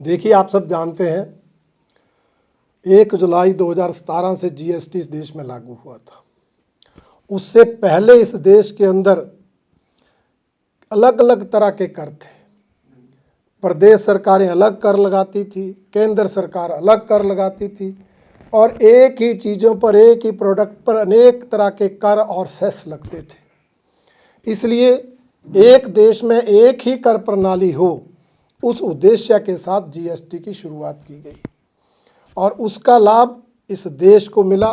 देखिए, आप सब जानते हैं 1 जुलाई 2017 से जीएसटी इस देश में लागू हुआ था। उससे पहले इस देश के अंदर अलग अलग तरह के कर थे। प्रदेश सरकारें अलग कर लगाती थी, केंद्र सरकार अलग कर लगाती थी और एक ही चीज़ों पर, एक ही प्रोडक्ट पर अनेक तरह के कर और सेस लगते थे। इसलिए एक देश में एक ही कर प्रणाली हो, उस उद्देश्य के साथ जीएसटी की शुरुआत की गई और उसका लाभ इस देश को मिला,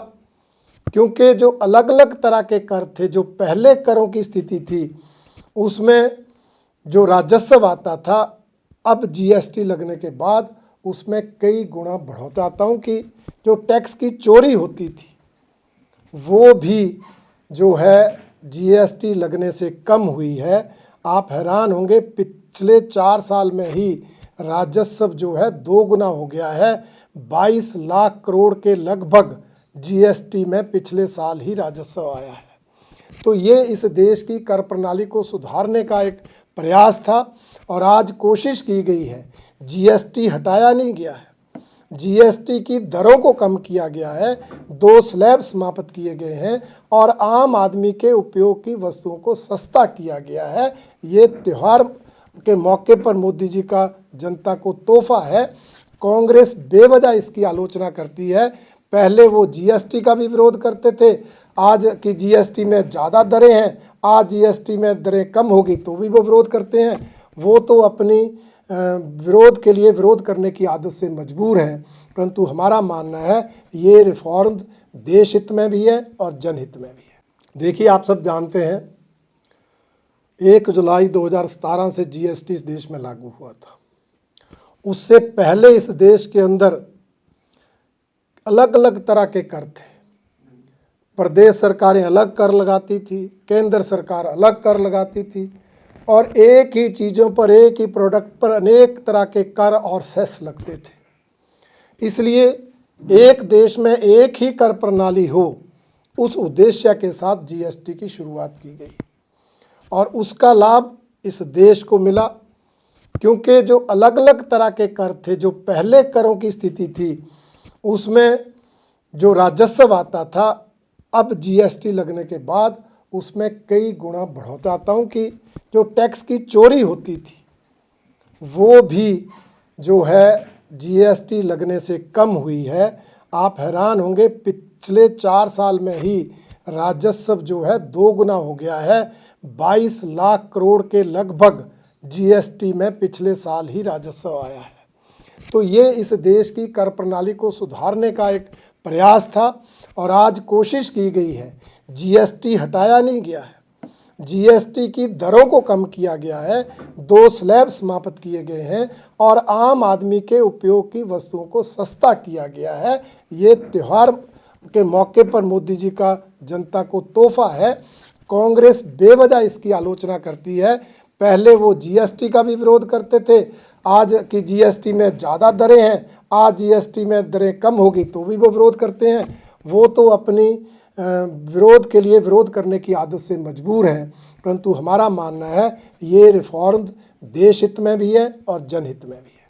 क्योंकि जो अलग अलग तरह के कर थे, जो पहले करों की स्थिति थी, उसमें जो राजस्व आता था, अब जीएसटी लगने के बाद उसमें कई गुना बढ़ो। चाहता हूँ कि जो टैक्स की चोरी होती थी वो भी जो है जीएसटी लगने से कम हुई है। आप हैरान होंगे, पिछले 4 साल में ही राजस्व जो है 2 गुना हो गया है। 22 लाख करोड़ के लगभग जीएसटी में पिछले साल ही राजस्व आया है। तो ये इस देश की कर प्रणाली को सुधारने का एक प्रयास था और आज कोशिश की गई है। जीएसटी हटाया नहीं गया है, जीएसटी की दरों को कम किया गया है, 2 स्लैब समाप्त किए गए हैं और आम आदमी के उपयोग की वस्तुओं को सस्ता किया गया है। ये त्यौहार के मौके पर मोदी जी का जनता को तोहफा है। कांग्रेस बेवजह इसकी आलोचना करती है। पहले वो जीएसटी का भी विरोध करते थे, आज की जीएसटी में ज़्यादा दरें हैं, आज जीएसटी में दरें कम होगी तो भी वो विरोध करते हैं। वो तो अपनी विरोध के लिए विरोध करने की आदत से मजबूर हैं, परंतु हमारा मानना है ये रिफॉर्म देश हित में भी है और जनहित में भी है। देखिए, आप सब जानते हैं 1 जुलाई 2017 से जीएसटी इस देश में लागू हुआ था। उससे पहले इस देश के अंदर अलग अलग तरह के कर थे। प्रदेश सरकारें अलग कर लगाती थी, केंद्र सरकार अलग कर लगाती थी और एक ही चीज़ों पर, एक ही प्रोडक्ट पर अनेक तरह के कर और सेस लगते थे। इसलिए एक देश में एक ही कर प्रणाली हो, उस उद्देश्य के साथ जीएसटी की शुरुआत की गई और उसका लाभ इस देश को मिला, क्योंकि जो अलग अलग तरह के कर थे, जो पहले करों की स्थिति थी, उसमें जो राजस्व आता था, अब जीएसटी लगने के बाद उसमें कई गुना बढ़ो। चाहता हूँ कि जो टैक्स की चोरी होती थी वो भी जो है जीएसटी लगने से कम हुई है। आप हैरान होंगे, पिछले 4 साल में ही राजस्व जो है 2 गुना हो गया है। 22 लाख करोड़ के लगभग जीएसटी में पिछले साल ही राजस्व आया है। तो ये इस देश की कर प्रणाली को सुधारने का एक प्रयास था और आज कोशिश की गई है। जीएसटी हटाया नहीं गया है, जीएसटी की दरों को कम किया गया है, 2 स्लैब समाप्त किए गए हैं और आम आदमी के उपयोग की वस्तुओं को सस्ता किया गया है। ये त्यौहार के मौके पर मोदी जी का जनता को तोहफा है। कांग्रेस बेवजह इसकी आलोचना करती है। पहले वो जीएसटी का भी विरोध करते थे, आज की जीएसटी में ज़्यादा दरें हैं, आज जीएसटी में दरें कम होगी तो भी वो विरोध करते हैं। वो तो अपनी विरोध के लिए विरोध करने की आदत से मजबूर हैं, परंतु हमारा मानना है ये रिफॉर्म देश हित में भी है और जनहित में भी है।